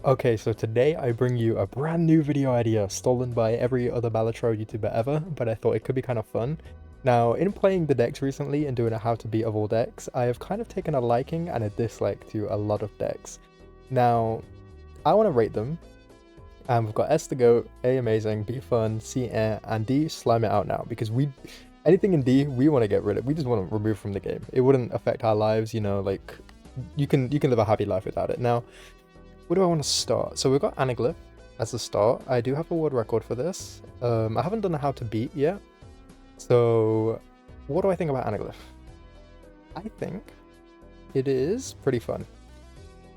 Okay, so today I bring you a brand new video idea stolen by every other Balatro YouTuber ever, but I thought it could be kind of fun. Now, in playing the decks recently and doing a how to beat of all decks, I have kind of taken a liking and a dislike to a lot of decks. Now, I want to rate them, and we've got S to go, A amazing, B fun, C and D slime it out now, because anything in D we want to get rid of, we just want to remove from the game. It wouldn't affect our lives, you know, like you can live a happy life without it. Now, where do I want to start? So we've got Anaglyph as the start. I do have a world record for this. I haven't done a how to beat yet. So what do I think about Anaglyph? I think it is pretty fun.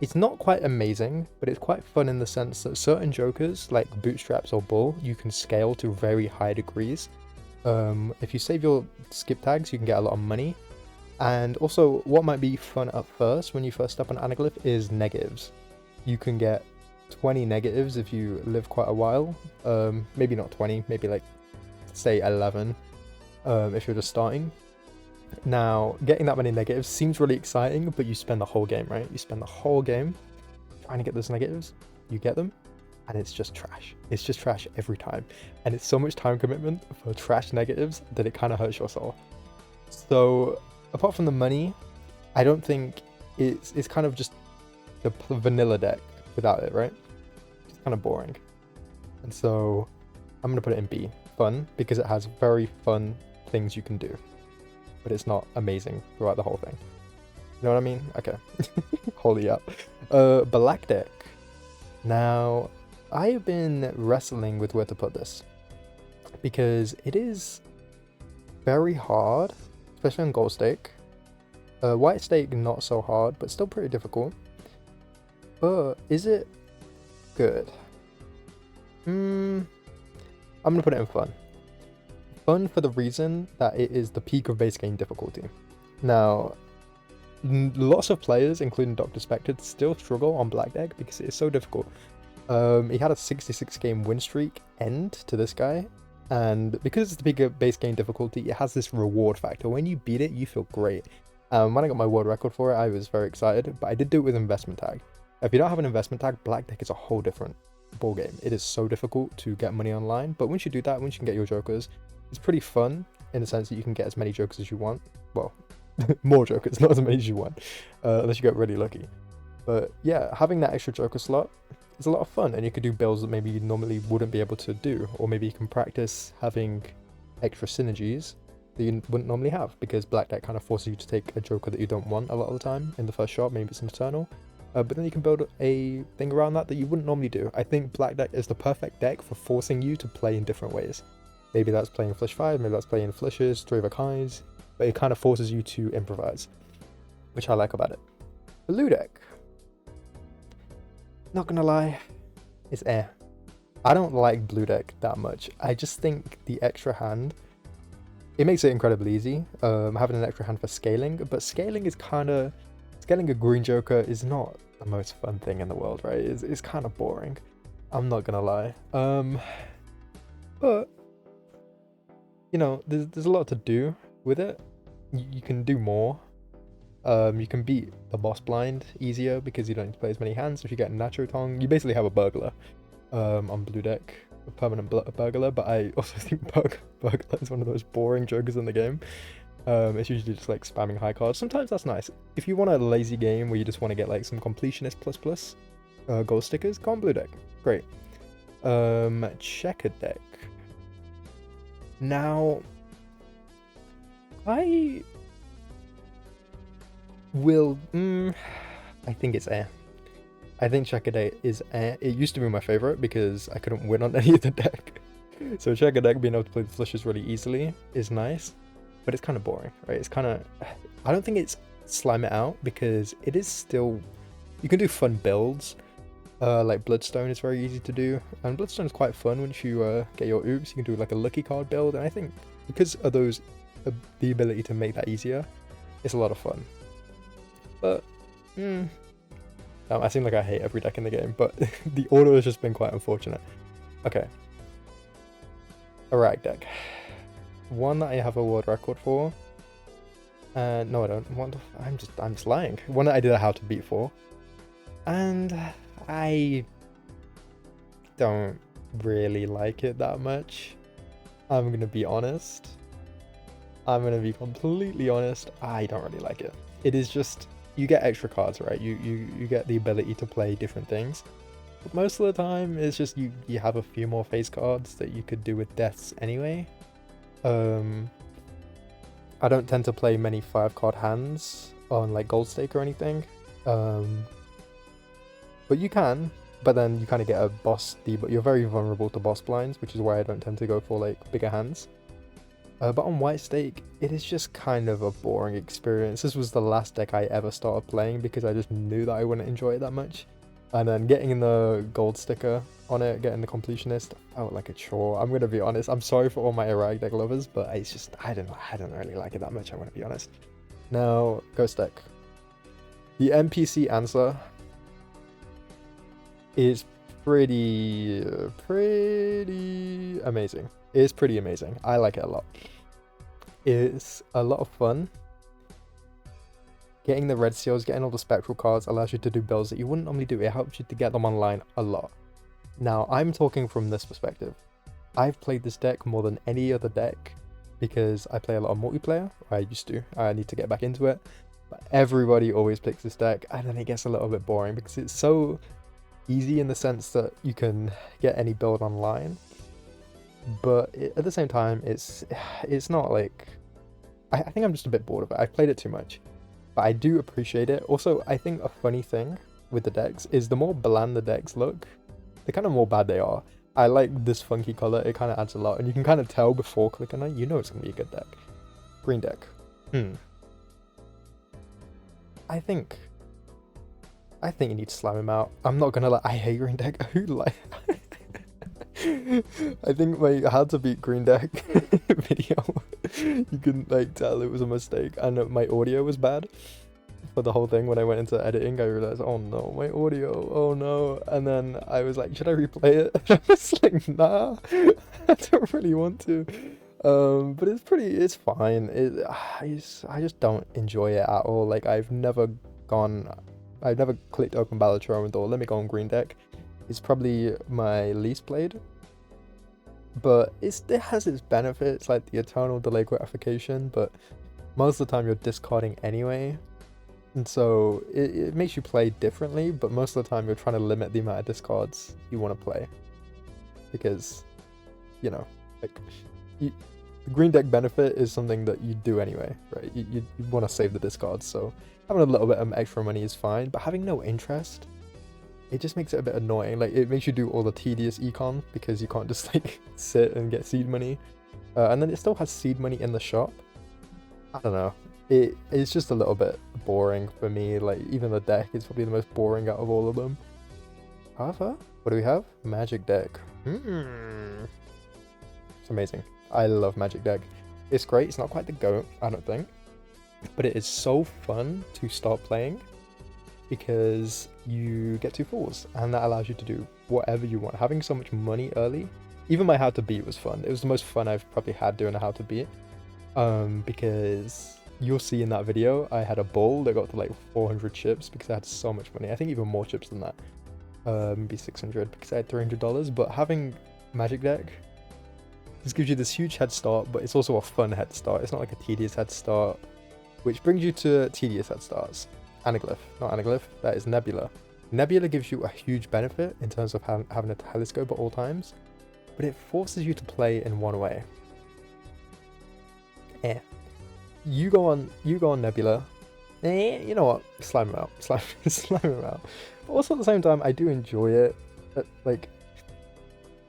It's not quite amazing, but it's quite fun in the sense that certain jokers, like Bootstraps or Bull, you can scale to very high degrees. If you save your skip tags, you can get a lot of money. And also, what might be fun at first when you first step on Anaglyph is negatives. You can get 20 negatives if you live quite a while. Maybe not 20, maybe like, say 11, if you're just starting. Now, getting that many negatives seems really exciting, but you spend the whole game, right? You spend the whole game trying to get those negatives, you get them, and it's just trash. It's just trash every time. And it's so much time commitment for trash negatives that it kind of hurts your soul. So, apart from the money, I don't think it's kind of just the vanilla deck without it, right? It's kind of boring. And so I'm going to put it in B, fun, because it has very fun things you can do. But it's not amazing throughout the whole thing. You know what I mean? Okay. Holy up. Black Deck. Now, I have been wrestling with where to put this. Because it is very hard, especially on gold stake. White stake not so hard, but still pretty difficult. But is it good? I'm gonna put it in fun. Fun for the reason that it is the peak of base game difficulty. Now, lots of players, including Dr. Spected, still struggle on Black Deck because it is so difficult. He had a 66 game win streak end to this guy, and because it's the peak of base game difficulty, it has this reward factor. When you beat it, you feel great. When I got my world record for it, I was very excited, but I did do it with investment tag. If you don't have an investment tag, Black Deck is a whole different ball game. It is so difficult to get money online, but once you do that, once you can get your jokers, it's pretty fun in the sense that you can get as many jokers as you want. Well, more jokers, not as many as you want, unless you get really lucky. But yeah, having that extra joker slot is a lot of fun, and you could do builds that maybe you normally wouldn't be able to do, or maybe you can practice having extra synergies that you wouldn't normally have, because Black Deck kind of forces you to take a joker that you don't want a lot of the time in the first shot. Maybe it's an Eternal. But then you can build a thing around that you wouldn't normally do. I think Black Deck is the perfect deck for forcing you to play in different ways. Maybe that's playing Flish 5, maybe that's playing Flishes, 3 of a kinds, but it kind of forces you to improvise, which I like about it. Blue Deck. Not gonna lie, it's I don't like Blue Deck that much. I just think the extra hand, it makes it incredibly easy, having an extra hand for scaling, but scaling a green joker is not the most fun thing in the world, right? It's kind of boring. I'm not gonna lie. But you know, there's a lot to do with it. You can do more. You can beat the boss blind easier because you don't need to play as many hands. If you get Nacho Tong, you basically have a burglar on Blue Deck, a permanent burglar. But I also think burglar is one of those boring jokers in the game. It's usually just like spamming high cards. Sometimes that's nice. If you want a lazy game where you just want to get like some completionist plus gold stickers, go on Blue Deck. Great. Checkered Deck. Now, I will. I think it's I think Checkered Deck is It used to be my favorite because I couldn't win on any of the deck. So Checkered Deck being able to play the flushes really easily is nice. But it's kind of boring, right? It's kind of, I don't think it's slime it out because it is still, you can do fun builds. Like Bloodstone is very easy to do, and Bloodstone is quite fun once you get your oops. You can do like a lucky card build, and I think because of those, the ability to make that easier, it's a lot of fun. But, I seem like I hate every deck in the game, but the order has just been quite unfortunate. Okay. Erratic Deck. One that I have a world record for. No, I don't. I'm just lying. One that I did a how to beat for. And I don't really like it that much. I'm gonna be honest. I'm gonna be completely honest. I don't really like it. It is just, you get extra cards, right? You get the ability to play different things. But most of the time, it's just you have a few more face cards that you could do with deaths anyway. I don't tend to play many 5-card hands on like Gold Stake or anything. But you can, but then you kind of get a boss debuff. You're very vulnerable to boss blinds, which is why I don't tend to go for like bigger hands. But on White Stake, it is just kind of a boring experience. This was the last deck I ever started playing because I just knew that I wouldn't enjoy it that much. And then getting the gold sticker on it, getting the completionist, felt like a chore. I'm gonna be honest. I'm sorry for all my Erratic Deck lovers, but it's just I don't really like it that much. I want to be honest. Now, Ghost Deck. The NPC answer is pretty amazing. It is pretty amazing. I like it a lot. It's a lot of fun. Getting the red seals, getting all the spectral cards allows you to do builds that you wouldn't normally do. It helps you to get them online a lot. Now, I'm talking from this perspective. I've played this deck more than any other deck because I play a lot of multiplayer. I used to. I need to get back into it. But everybody always picks this deck, and then it gets a little bit boring because it's so easy in the sense that you can get any build online. But at the same time, it's not like... I think I'm just a bit bored of it. I've played it too much. But I do appreciate it. Also, I think a funny thing with the decks is the more bland the decks look, the kind of more bad they are. I like this funky color. It kind of adds a lot. And you can kind of tell before clicking on it, you know it's going to be a good deck. Green deck. I think you need to slam him out. I'm not going to lie. I hate green deck. Who like... I think my how to beat green deck video, you can like tell it was a mistake, and my audio was bad for the whole thing. When I went into editing, I realized, oh no, my audio, oh no. And then I was like, should I replay it? I was like, nah, I don't really want to. But it's fine. I just don't enjoy it at all. Like I've never clicked open Balatro and thought, let me go on green deck. It's probably my least played, but it has its benefits, like the eternal delay gratification, but most of the time you're discarding anyway, and so it makes you play differently, but most of the time you're trying to limit the amount of discards you want to play, because, you know, like, the green deck benefit is something that you do anyway, right? You want to save the discards, so having a little bit of extra money is fine, but having no interest, it just makes it a bit annoying. Like it makes you do all the tedious econ because you can't just like sit and get seed money, and then it still has seed money in the shop. I don't know, it's just a little bit boring for me. Like even the deck is probably the most boring out of all of them. However, what do we have? Magic Deck. It's amazing. I love Magic Deck. It's great. It's not quite the GOAT, I don't think, but it is so fun to start playing because you get 2 falls, and that allows you to do whatever you want. Having so much money early, even my how to beat was fun. It was the most fun I've probably had doing a how to beat, because you'll see in that video I had a bull that got to like 400 chips because I had so much money. I think even more chips than that, maybe 600 because I had $300. But having Magic Deck just gives you this huge head start, but it's also a fun head start. It's not like a tedious head start, which brings you to tedious head starts. Anaglyph, not Anaglyph, that is Nebula. Nebula gives you a huge benefit in terms of having a telescope at all times, but it forces you to play in one way. You go on Nebula. You know what? Slime him out. Slime him out. But also at the same time, I do enjoy it. Like,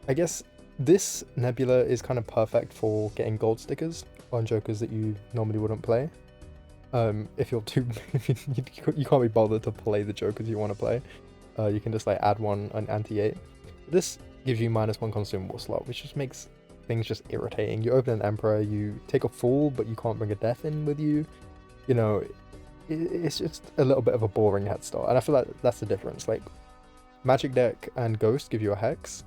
I guess this Nebula is kind of perfect for getting gold stickers on jokers that you normally wouldn't play. If you're too, you can't be bothered to play the jokers you want to play, you can just like add one on anti-8. This gives you -1 consumable slot, which just makes things just irritating. You open an Emperor, you take a Fool, but you can't bring a Death in with you. You know, it's just a little bit of a boring head start, and I feel like that's the difference. Like, Magic Deck and Ghost give you a Hex,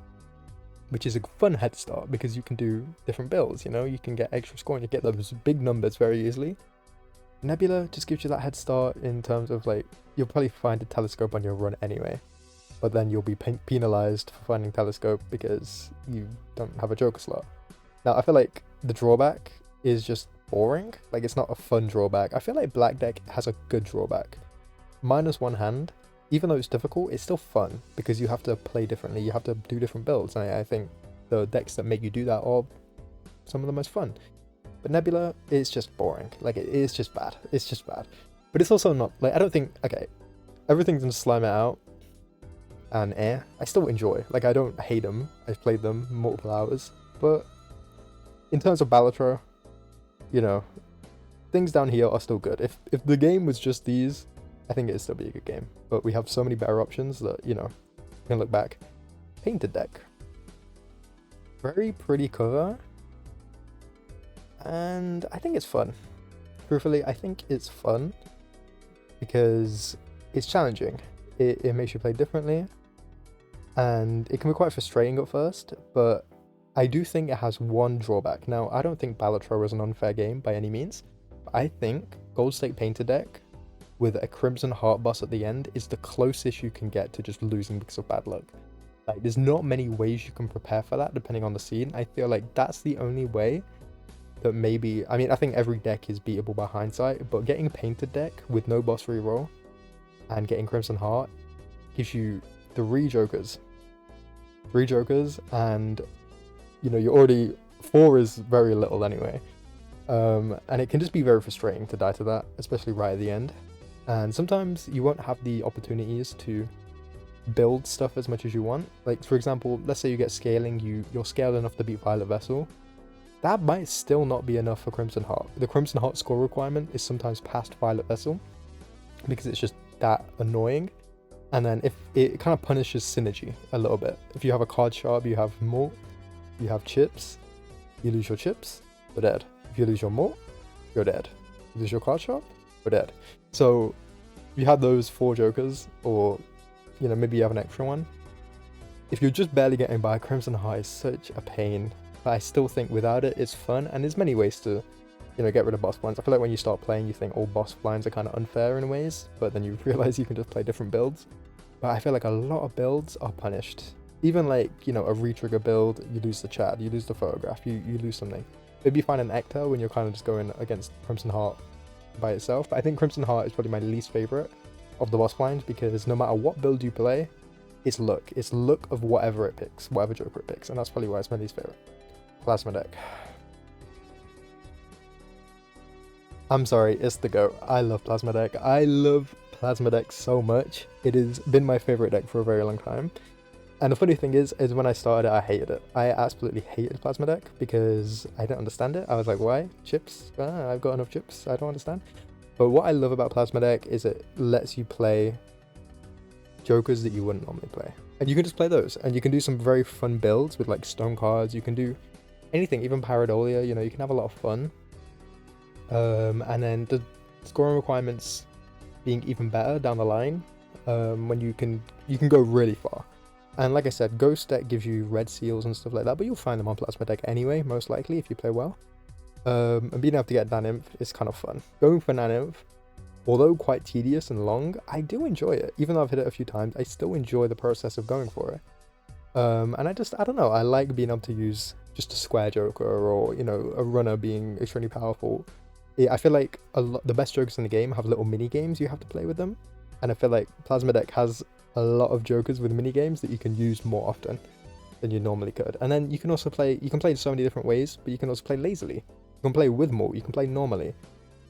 which is a fun head start because you can do different builds, you know, you can get extra score and you get those big numbers very easily. Nebula just gives you that head start in terms of like, you'll probably find a telescope on your run anyway. but then you'll be penalized for finding Telescope because you don't have a Joker slot. Now, I feel like the drawback is just boring. Like, it's not a fun drawback. I feel like Black Deck has a good drawback. Minus one hand, even though it's difficult, it's still fun because you have to play differently. You have to do different builds. And I think the decks that make you do that are some of the most fun. But Nebula is just boring. Like, it is just bad. It's just bad. But it's also not, like, I don't think, okay, everything's gonna slime it out. And I still enjoy. Like, I don't hate them. I've played them multiple hours. But in terms of Balatro, you know, things down here are still good. If the game was just these, I think it'd still be a good game. But we have so many better options that, you know, you can look back. Painted Deck. Very pretty cover. And I think it's fun. Truthfully, I think it's fun because it's challenging. It makes you play differently. And it can be quite frustrating at first, but I do think it has one drawback. Now, I don't think Balatro is an unfair game by any means. But I think Gold Stake Painted Deck with a Crimson Heart boss at the end is the closest you can get to just losing because of bad luck. Like, there's not many ways you can prepare for that depending on the scene. I feel like that's the only way that maybe, I mean, I think every deck is beatable by hindsight, but getting Painted Deck with no boss reroll and getting Crimson Heart gives you 3 Jokers. 3 Jokers, and you know, you're already, 4 is very little anyway. And it can just be very frustrating to die to that, especially right at the end. And sometimes you won't have the opportunities to build stuff as much as you want. Like, for example, let's say you get scaling, you're scaled enough to beat Violet Vessel. That might still not be enough for Crimson Heart. The Crimson Heart score requirement is sometimes past Violet Vessel because it's just that annoying. And then if it kind of punishes synergy a little bit. If you have a card sharp, you have malt, you have chips, you lose your chips, you're dead. If you lose your malt, you're dead. You lose your card sharp, you're dead. So you have those 4 Jokers, or you know, maybe you have an extra one. If you're just barely getting by, Crimson Heart is such a pain. But I still think without it, it's fun, and there's many ways to, you know, get rid of boss blinds. I feel like when you start playing, you think all boss blinds are kind of unfair in ways, but then you realize you can just play different builds. But I feel like a lot of builds are punished. Even like, you know, a re-trigger build, you lose the Chad, you lose the photograph, you lose something. Maybe you find an Ecter when you're kind of just going against Crimson Heart by itself. But I think Crimson Heart is probably my least favorite of the boss blinds because no matter what build you play, it's luck. It's luck of whatever it picks, whatever Joker it picks, and that's probably why it's my least favorite. Plasma Deck. I'm sorry, it's the GOAT. I love Plasma Deck. I love Plasma Deck so much. It has been my favorite deck for a very long time. And the funny thing is when I started it, I hated it. I absolutely hated Plasma Deck because I didn't understand it. I was like, why? Chips? I've got enough chips. I don't understand. But what I love about Plasma Deck is it lets you play Jokers that you wouldn't normally play. And you can just play those. And you can do some very fun builds with like stone cards. You can do anything, even Pareidolia, you know, you can have a lot of fun. And then the scoring requirements being even better down the line, when you can go really far. And like I said, Ghost Deck gives you red seals and stuff like that, but you'll find them on Plasma Deck anyway, most likely, if you play well. And being able to get Nanymph is kind of fun. Going for Nanymph, although quite tedious and long, I do enjoy it. Even though I've hit it a few times, I still enjoy the process of going for it. And I don't know, I like being able to use just a square Joker, or, you know, a runner being extremely powerful. I feel like the best Jokers in the game have little mini games you have to play with them, and I feel like Plasma Deck has a lot of Jokers with mini games that you can use more often than you normally could. And then you can also play, you can play in so many different ways, but you can also play lazily. You can play with malt, you can play normally.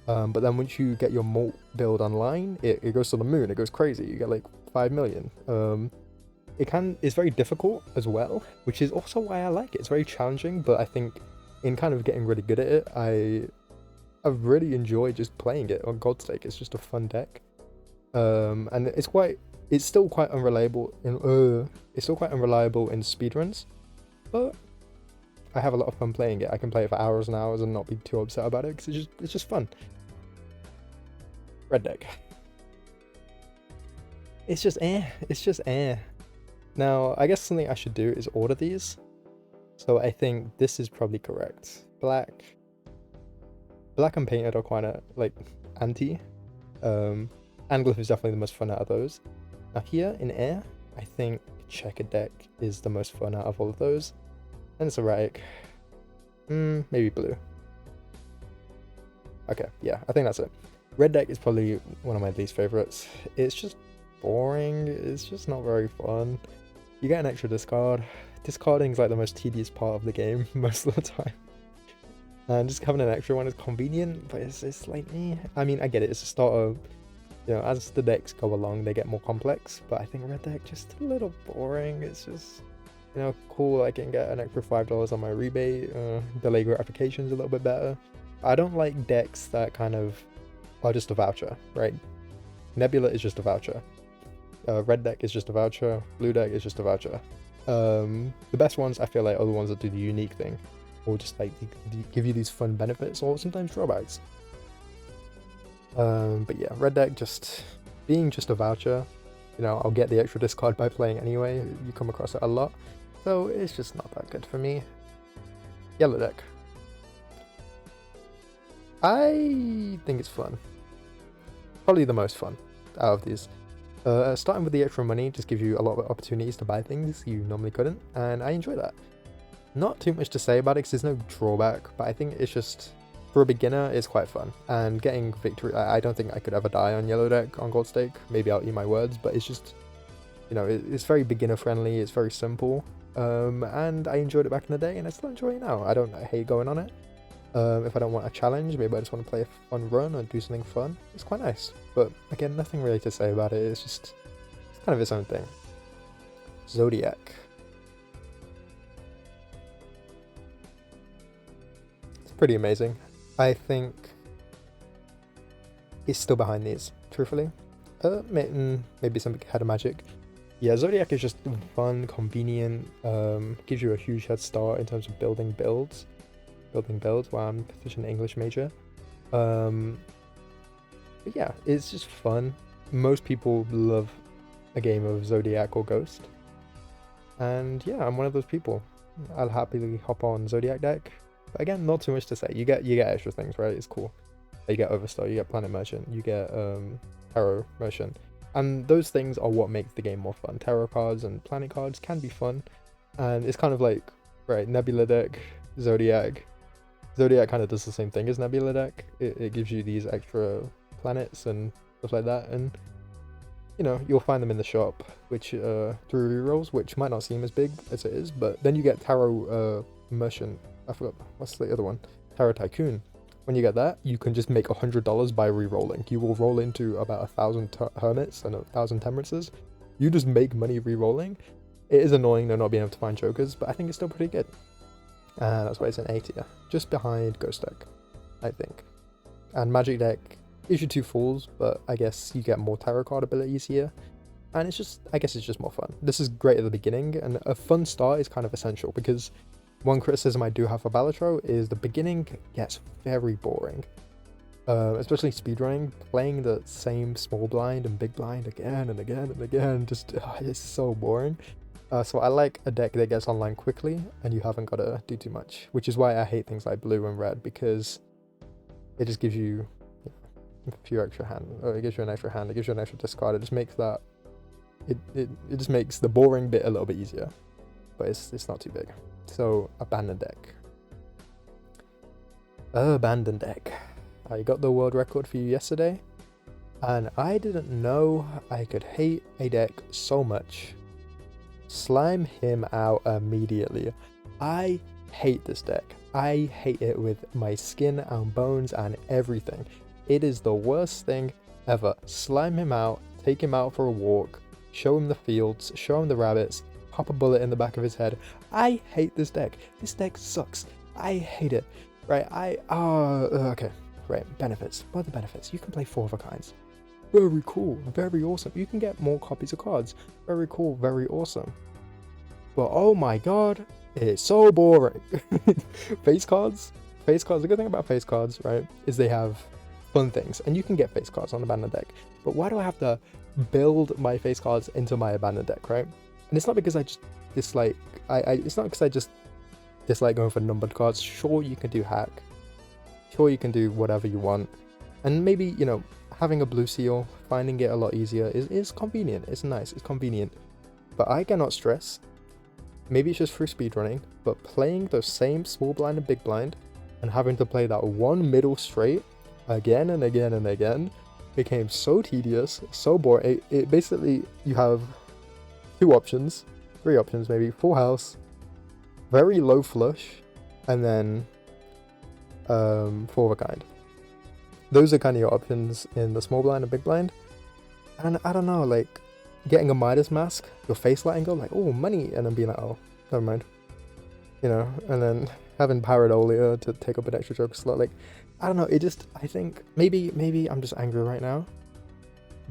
But then once you get your malt build online, it goes to the moon, it goes crazy, you get like 5 million. It's very difficult as well, which is also why I like it. It's very challenging, but I think in kind of getting really good at it, I've really enjoyed just playing it on Gold Stake. It's just a fun deck. And it's still quite unreliable in speedruns, but I have a lot of fun playing it. I can play it for hours and hours and not be too upset about it because it's just fun. Red Deck. It's just Now, I guess something I should do is order these. So I think this is probably correct. Black and Painted are quite like anti. Anaglyph is definitely the most fun out of those. Now here in Air, I think Checkered Deck is the most fun out of all of those. And it's erratic. Maybe blue. Okay, yeah, I think that's it. Red deck is probably one of my least favorites. It's just boring. It's just not very fun. You get an extra discard. Discarding is like the most tedious part of the game most of the time. And just having an extra one is convenient, but it's like, I mean, I get it. It's a starter. You know, as the decks go along, they get more complex. But I think red deck just a little boring. It's just, you know, cool. I can get an extra $5 on my rebate. Delay gratification is a little bit better. I don't like decks that kind of are just a voucher, right? Nebula is just a voucher. Red deck is just a voucher. Blue deck is just a voucher. The best ones, I feel like, are the ones that do the unique thing, or just like give you these fun benefits, or sometimes drawbacks. But yeah, red deck just being just a voucher. You know, I'll get the extra discard by playing anyway. You come across it a lot, so it's just not that good for me. Yellow deck. I think it's fun. Probably the most fun out of these. Starting with the extra money just gives you a lot of opportunities to buy things you normally couldn't, and I enjoy that. Not too much to say about it because there's no drawback, but I think it's just, for a beginner, it's quite fun. And getting victory, I don't think I could ever die on yellow deck on gold stake. Maybe I'll eat my words, but it's just, you know, it's very beginner friendly, it's very simple, and I enjoyed it back in the day, and I still enjoy it now. I don't hate going on it. If I don't want a challenge, maybe I just want to play a fun run or do something fun, it's quite nice. But again, nothing really to say about it, it's kind of its own thing. Zodiac. It's pretty amazing. I think it's still behind these, truthfully. Maybe something had a magic. Yeah, Zodiac is just fun, convenient, gives you a huge head start in terms of building builds while I'm such an English major. But yeah, it's just fun. Most people love a game of Zodiac or Ghost, and yeah, I'm one of those people. I'll happily hop on Zodiac deck, but again, not too much to say. You get extra things, right? It's cool. You get Overstar, you get Planet Merchant, you get Tarot Merchant, and those things are what makes the game more fun. Tarot cards and planet cards can be fun, and it's kind of like, right, Nebula deck, Zodiac kind of does the same thing as Nebula deck. It gives you these extra planets and stuff like that, and you know, you'll find them in the shop, which through rerolls, which might not seem as big as it is, but then you get Tarot Merchant. I forgot, what's the other one? Tarot Tycoon. When you get that, you can just make $100 by re-rolling. You will roll into about 1,000 Hermits and 1,000 Temperances. You just make money re-rolling. It is annoying though not being able to find jokers, but I think it's still pretty good. And that's why it's an A tier, just behind Ghost Deck, I think. And Magic Deck gives you 2 Fools, but I guess you get more tarot card abilities here. And it's just, I guess it's just more fun. This is great at the beginning, and a fun start is kind of essential, because one criticism I do have for Balatro is the beginning gets very boring. Especially speedrunning, playing the same small blind and big blind again and again and again, just, it's so boring. So I like a deck that gets online quickly and you haven't got to do too much, which is why I hate things like blue and red, because it just gives you a few extra hand, or it gives you an extra hand, it gives you an extra discard. It just makes that, it just makes the boring bit a little bit easier, but it's not too big. So Abandoned Deck. Abandoned Deck. I got the world record for you yesterday, and I didn't know I could hate a deck so much. Slime him out immediately. I hate this deck. I hate it with my skin and bones and everything. It is the worst thing ever. Slime him out, take him out for a walk, show him the fields, show him the rabbits, pop a bullet in the back of his head. I hate this deck. This deck sucks. I hate it. Right, okay. Right, benefits. What are the benefits? You can play 4 of a kinds. Very cool, very awesome. You can get more copies of cards. Very cool, very awesome. But oh my god, it's so boring. Face cards, the good thing about face cards, right, is they have fun things. And you can get face cards on Abandoned Deck. But why do I have to build my face cards into my Abandoned Deck, right? And it's not because I just dislike, it's not because I just dislike going for numbered cards. Sure, you can do hack. Sure, you can do whatever you want. And maybe, you know, having a blue seal, finding it a lot easier is convenient. It's nice, it's convenient. but I cannot stress. Maybe it's just through speedrunning, but playing the same small blind and big blind and having to play that one middle straight again and again and again became so tedious, so boring. It basically, you have 3 options maybe: full house, very low flush, and then 4 of a kind. Those are kind of your options in the small blind and big blind. And I don't know, like, getting a Midas mask, your face lighting up, like, oh, money, and then being like, oh, never mind. You know, and then having Pareidolia to take up an extra joker slot, like, I don't know, it just, I think, maybe I'm just angry right now,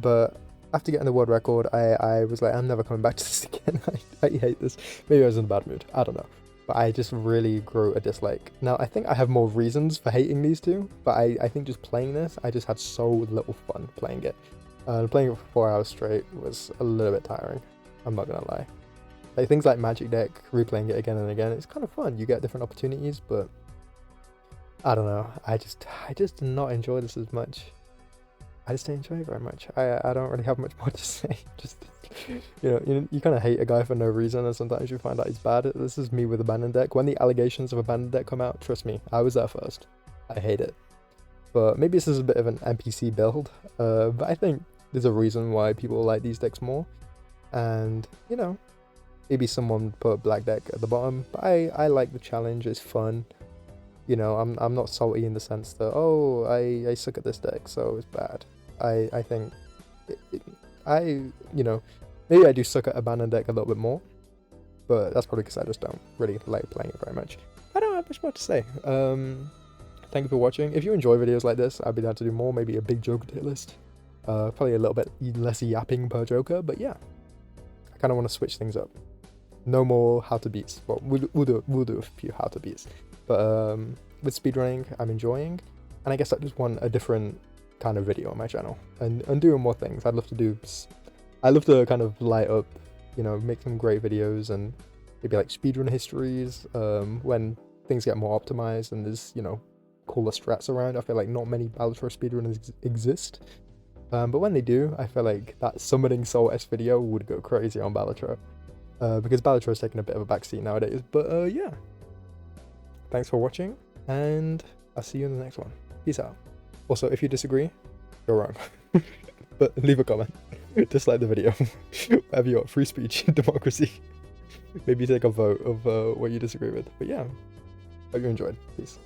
but after getting the world record, I was like, I'm never coming back to this again. I hate this. Maybe I was in a bad mood, I don't know, but I just really grew a dislike. Now, I think I have more reasons for hating these two, but I think just playing this, I just had so little fun playing it. Playing it for 4 hours straight was a little bit tiring, I'm not gonna lie. Like, things like Magic Deck, replaying it again and again, it's kind of fun. You get different opportunities, but I don't know. I just did not enjoy this as much. I just didn't enjoy it very much. I don't really have much more to say. Just, you kind of hate a guy for no reason, and sometimes you find out he's bad. This is me with Abandoned Deck. When the allegations of Abandoned Deck come out, trust me, I was there first. I hate it. But maybe this is a bit of an NPC build. But I think there's a reason why people like these decks more. And, you know, maybe someone put Black Deck at the bottom, but I like the challenge. It's fun. You know, I'm not salty in the sense that, oh, I suck at this deck, so it's bad. I think you know, maybe I do suck at Abandoned Deck a little bit more, but that's probably because I just don't really like playing it very much. I don't have much more to say. Thank you for watching. If you enjoy videos like this, I'd be down to do more. Maybe a big Joker tier list. Probably a little bit less yapping per Joker, but yeah, I kind of want to switch things up. No more how to beats. Well, we'll do a few how to beats, but with speedrunning, I'm enjoying, and I guess I just want a different kind of video on my channel and doing more things. I'd love to kind of light up, you know, make some great videos and maybe like speedrun histories when things get more optimized and there's, you know, cooler strats around. I feel like not many Balatro speedrunners exist, but when they do, I feel like that summoning Soul S video would go crazy on Balatro, because Balatro is taking a bit of a backseat nowadays. But yeah, thanks for watching, and I'll see you in the next one. Peace out. Also, if you disagree, you're wrong. But leave a comment. Dislike the video. Whatever you want. Free speech. Democracy. Maybe take a vote of what you disagree with. But yeah, hope you enjoyed. Peace.